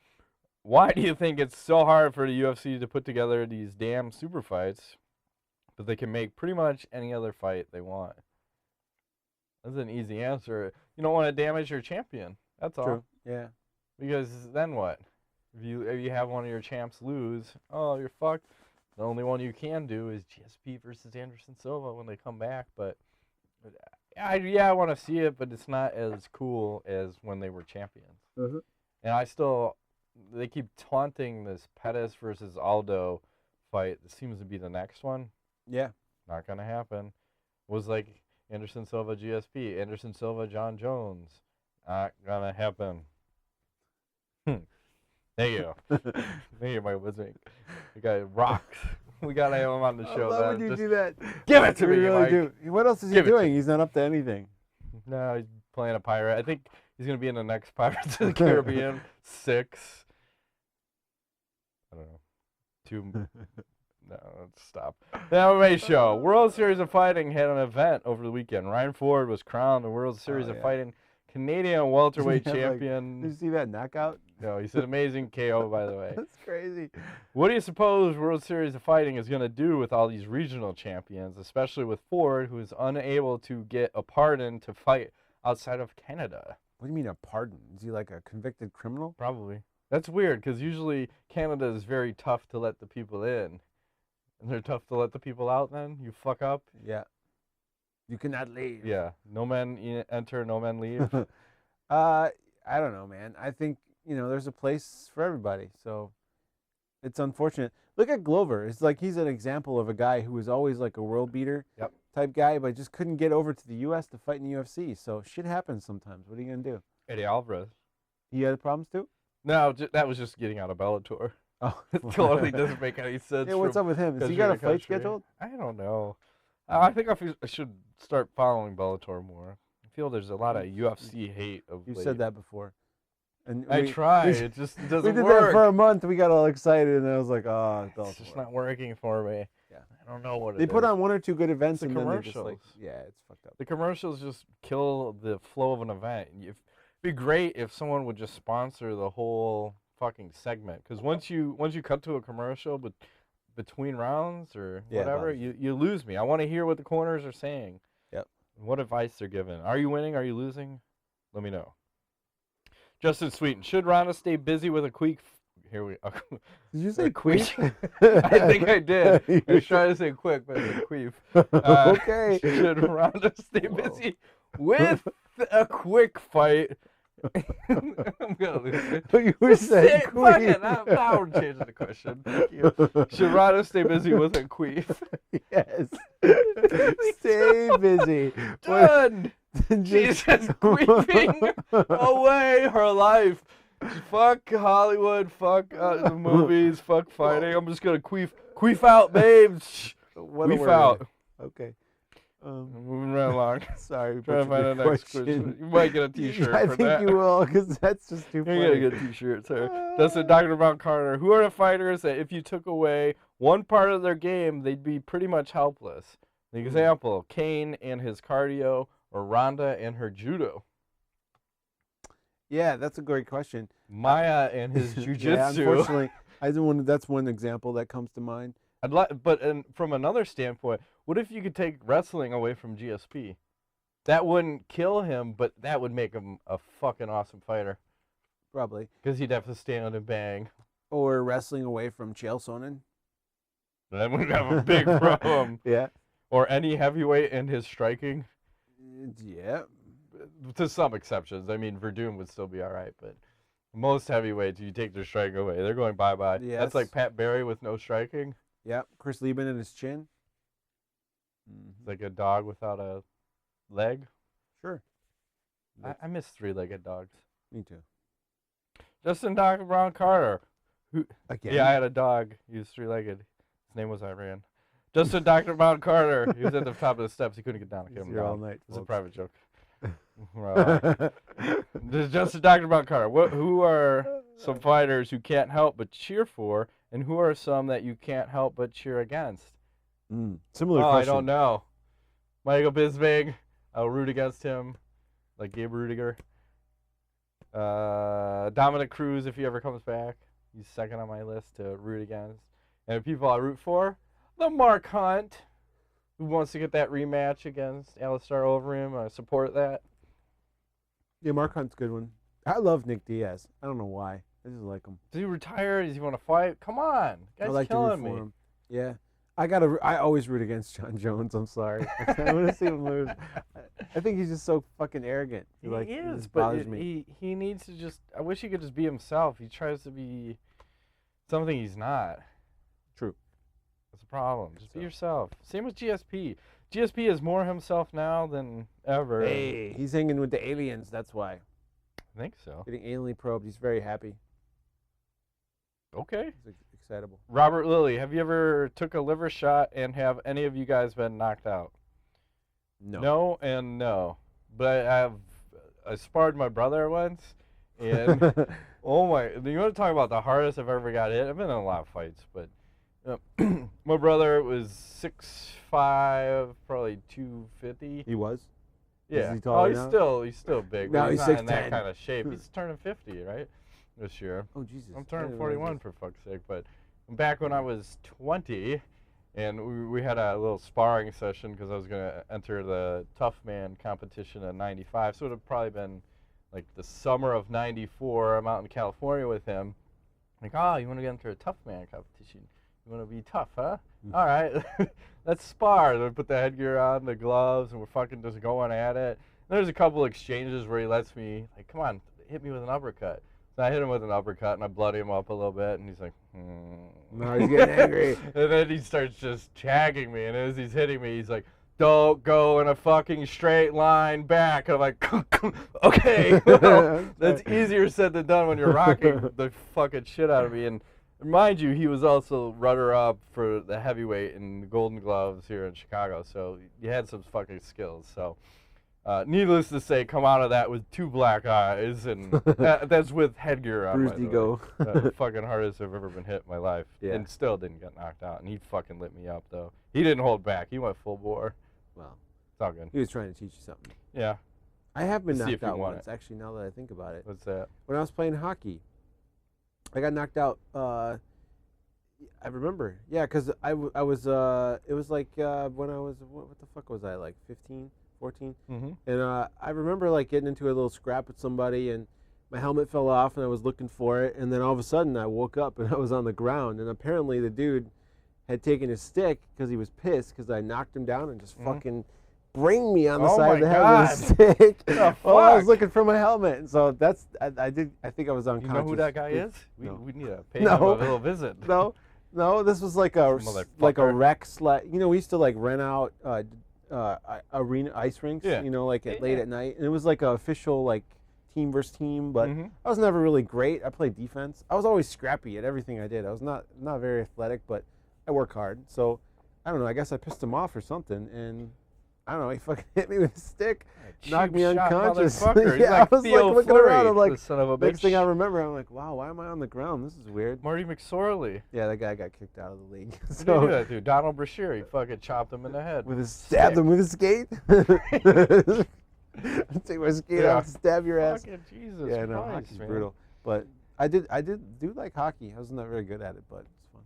Why do you think it's so hard for the UFC to put together these damn super fights, but they can make pretty much any other fight they want? That's an easy answer. You don't want to damage your champion. That's all. True. Yeah. Because then what? If you have one of your champs lose, oh, you're fucked. The only one you can do is GSP versus Anderson Silva when they come back. But I want to see it, but it's not as cool as when they were champions. Mm-hmm. And they keep taunting this Pettis versus Aldo fight. It seems to be the next one. Yeah. Not going to happen. It was like Anderson Silva GSP, Anderson Silva John Jones. Not going to happen. Thank you. Thank you, Mike Wisnick. The guy rocks. We got to have him on the show. I love when you do that. Give it to me, really Mike. Do. What else is he doing? He's not up to anything. No, he's playing a pirate. I think he's going to be in the next Pirates of the Caribbean 6. don't know. No, let's stop. The MMA show. World Series of Fighting had an event over the weekend. Ryan Ford was crowned the World Series of Fighting Canadian welterweight champion. Did you see that knockout? No, he said amazing KO, by the way. That's crazy. What do you suppose World Series of Fighting is going to do with all these regional champions, especially with Ford, who is unable to get a pardon to fight outside of Canada? What do you mean a pardon? Is he like a convicted criminal? Probably. That's weird, because usually Canada is very tough to let the people in. And they're tough to let the people out then? You fuck up? Yeah. You cannot leave. Yeah. No men enter, no men leave. I don't know, man. I think, there's a place for everybody. So it's unfortunate. Look at Glover. It's like he's an example of a guy who was always like a world beater type guy, but just couldn't get over to the U.S. to fight in the UFC. So shit happens sometimes. What are you going to do? Eddie Alvarez. He had problems too? No, that was just getting out of Bellator. Oh, it totally doesn't make any sense. Yeah, what's up with him? Has he got a fight scheduled? I don't know. I think I should start following Bellator more. I feel there's a lot of UFC hate of You late. said that before. And I tried. It just doesn't work. We did that for a month. We got all excited, and I was like, oh, it's just not working for me. Yeah. I don't know what it is. They put on one or two good events, the and commercials. then they just yeah, it's fucked up. The commercials just kill the flow of an event. It'd be great if someone would just sponsor the whole fucking segment, because once you cut to a commercial between rounds or whatever, you lose me. I want to hear what the corners are saying. Yep. What advice they're giving. Are you winning? Are you losing? Let me know. Justin Sweeten, should Ronda stay busy with a queef? Here we are. Did you say queef? I think I did. I was trying to say quick, but I said queef. Okay. Should Ronda stay busy with a quick fight? I'm gonna lose it. You were saying queef. Now we're changing the question. Thank you. Should Ronda stay busy with a queef? Yes. Stay busy. Done. She's just queefing away her life. Fuck Hollywood. Fuck the movies. Fuck fighting. I'm just gonna queef out, babes. Queef out. Okay. Moving right along. Sorry, trying to find the next question. You might get a T-shirt. I for think that. you will, because that's just too funny. You're gonna get T-shirts. Justin Dr. Brown Carter. Who are the fighters that if you took away one part of their game, they'd be pretty much helpless? The example: Kane and his cardio, or Ronda and her judo. Yeah, that's a great question. Maya and his jiu-jitsu. Yeah, unfortunately, that's one example that comes to mind. But from another standpoint, what if you could take wrestling away from GSP? That wouldn't kill him, but that would make him a fucking awesome fighter. Probably. Because he'd have to stand and bang. Or wrestling away from Chael Sonnen. That would have a big problem. Yeah. Or any heavyweight in his striking. Yeah. To some exceptions. I mean, Verdun would still be all right, but most heavyweights, you take their striking away, they're going bye-bye. Yes. That's like Pat Barry with no striking. Yeah, Chris Lieben and his chin. It's like a dog without a leg. Sure. I miss three-legged dogs. Me too. Justin Dr. Brown Carter. Again? Yeah, I had a dog. He was three-legged. His name was Iran. Justin Dr. Brown Carter. He was at the top of the steps. He couldn't get down. He's here all night. It's a private joke. There's Justin Dr. Brown Carter. Who are some fighters who can't help but cheer for, and who are some that you can't help but cheer against? Similar question. I don't know. Michael Bisping. I'll root against him, like Gabe Rudiger. Dominic Cruz, if he ever comes back. He's second on my list to root against. And people I root for, the Mark Hunt, who wants to get that rematch against Alistair Overeem. I support that. Yeah, Mark Hunt's a good one. I love Nick Diaz. I don't know why. I just like him. Does he retire? Does he want to fight? Come on. Guy's I like killing to root for me. him. Yeah. I always root against John Jones. I'm sorry. I want to see him lose. I think he's just so fucking arrogant. He is, but he needs to just... I wish he could just be himself. He tries to be something he's not. True. That's a problem. Just be yourself. Same with GSP. GSP is more himself now than ever. Hey, he's hanging with the aliens. That's why. I think so. Getting alienly probed. He's very happy. Okay. He's excitable. Robert Lilly, have you ever took a liver shot, and have any of you guys been knocked out? No. No and no. But I sparred my brother once, and Oh my! You want to talk about the hardest I've ever got hit? I've been in a lot of fights, but my brother was 6'5", probably 250. He was. Yeah. Is he taller now? He's still big. No, but he's not in 6'10". that kind of shape. He's turning 50, right? This year. Oh Jesus! I'm turning 41 for fuck's sake. But back when I was 20, and we had a little sparring session because I was gonna enter the Tough Man competition in '95. So it would have probably been like the summer of '94. I'm out in California with him. Like, oh, you want to enter a Tough Man competition? You want to be tough, huh? All right, let's spar. Then put the headgear on, the gloves, and we're fucking just going at it. And there's a couple exchanges where he lets me, like, come on, hit me with an uppercut. So I hit him with an uppercut, and I bloody him up a little bit, and he's like, No, he's getting angry. And then he starts just tagging me, and as he's hitting me, he's like, don't go in a fucking straight line back. And I'm like, okay. Well, that's easier said than done when you're rocking the fucking shit out of me. And mind you, he was also runner-up for the heavyweight in the Golden Gloves here in Chicago, so he had some fucking skills. So, needless to say, come out of that with 2 black eyes, and that's with headgear on. Bruised ego. The fucking hardest I've ever been hit in my life, and still didn't get knocked out. And he fucking lit me up though. He didn't hold back. He went full bore. Well, it's all good. He was trying to teach you something. Yeah. I have been knocked out once, actually, now that I think about it. What's that? When I was playing hockey, I got knocked out. I remember. Yeah, because I was, it was like when I was, what the fuck was I, like 15, 14? Mm-hmm. And I remember like getting into a little scrap with somebody, and my helmet fell off, and I was looking for it, and then all of a sudden I woke up and I was on the ground, and apparently the dude had taken his stick because he was pissed because I knocked him down and just fucking bring me on the side of the head with a stick while I was looking for my helmet. And so that's, I think I was unconscious. You know who that guy is? No. We need to pay him a little visit. No, this was like a rec sled. You know, we used to like rent out arena ice rinks, you know, like late at night. And it was like an official like team versus team, but I was never really great. I played defense. I was always scrappy at everything I did. I was not very athletic, but I work hard. So I don't know, I guess I pissed him off or something, and I don't know, he fucking hit me with a stick, knocked me unconscious. Yeah, I was like looking around, I'm like, son of a bitch. Next thing I remember, I'm like, wow, why am I on the ground? This is weird. Marty McSorley. Yeah, that guy got kicked out of the league. So, who did that dude? Donald Brashear, he fucking chopped him in the head. Stabbed him with his skate? Take my skate out and stab your ass. Fucking Jesus yeah, no, Christ, hockey's man. brutal. But I did do like hockey. I was not very good at it, but it's fun.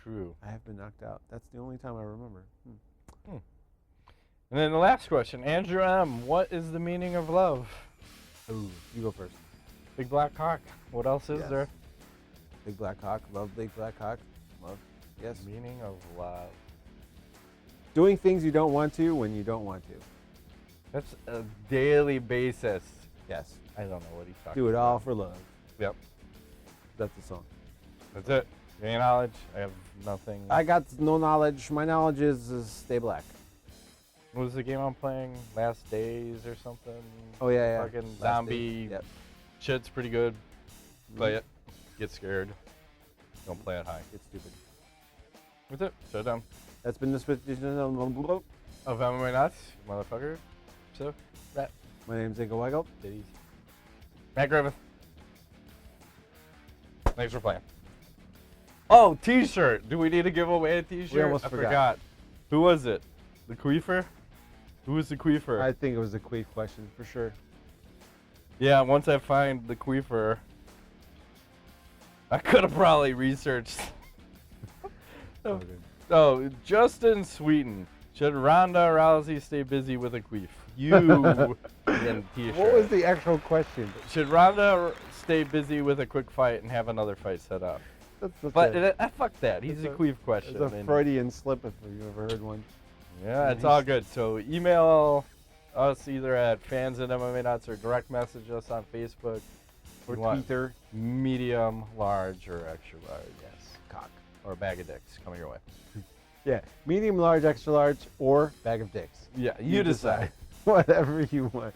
True. I have been knocked out. That's the only time I remember. And then the last question, Andrew M. What is the meaning of love? Ooh, you go first. Big black cock. What else is there? Big black cock. Love big black cock. Love. Yes. Meaning of love. Doing things you don't want to when you don't want to. That's a daily basis. Yes. I don't know what he's talking about. Do it all for love. Yep. That's the song. That's it. Any knowledge? I have nothing. I got no knowledge. My knowledge is stay black. What was the game I'm playing? Last Days or something? Oh, yeah. Fucking Last zombie. Yep. Shit's pretty good. Play it. Get scared. Don't play it high. It's stupid. That's it. Shut down. That's been the edition of MMANUTS, motherfucker. So, that. My name's Ingo Weigel. Ditties. Matt Griffith. Thanks for playing. Oh, t-shirt. Do we need to give away a t-shirt? We almost forgot. Who was it? The Queefer? Who was the Queefer? I think it was a queef question, for sure. Yeah, once I find the Queefer, I could have probably researched. Oh, Justin Sweeten. Should Ronda Rousey stay busy with a queef? You and t-shirt. What was the actual question? Should Ronda stay busy with a quick fight and have another fight set up? Fuck that. He's a queef question. It's a Freudian slip if you've ever heard one. Yeah, it's all good. So email us either at fans@MMANUTS or direct message us on Facebook. Or Twitter. Medium, large, or extra large. Yes. Cock. Or a bag of dicks coming your way. Yeah. Medium, large, extra large, or bag of dicks. Yeah, you decide. Whatever you want.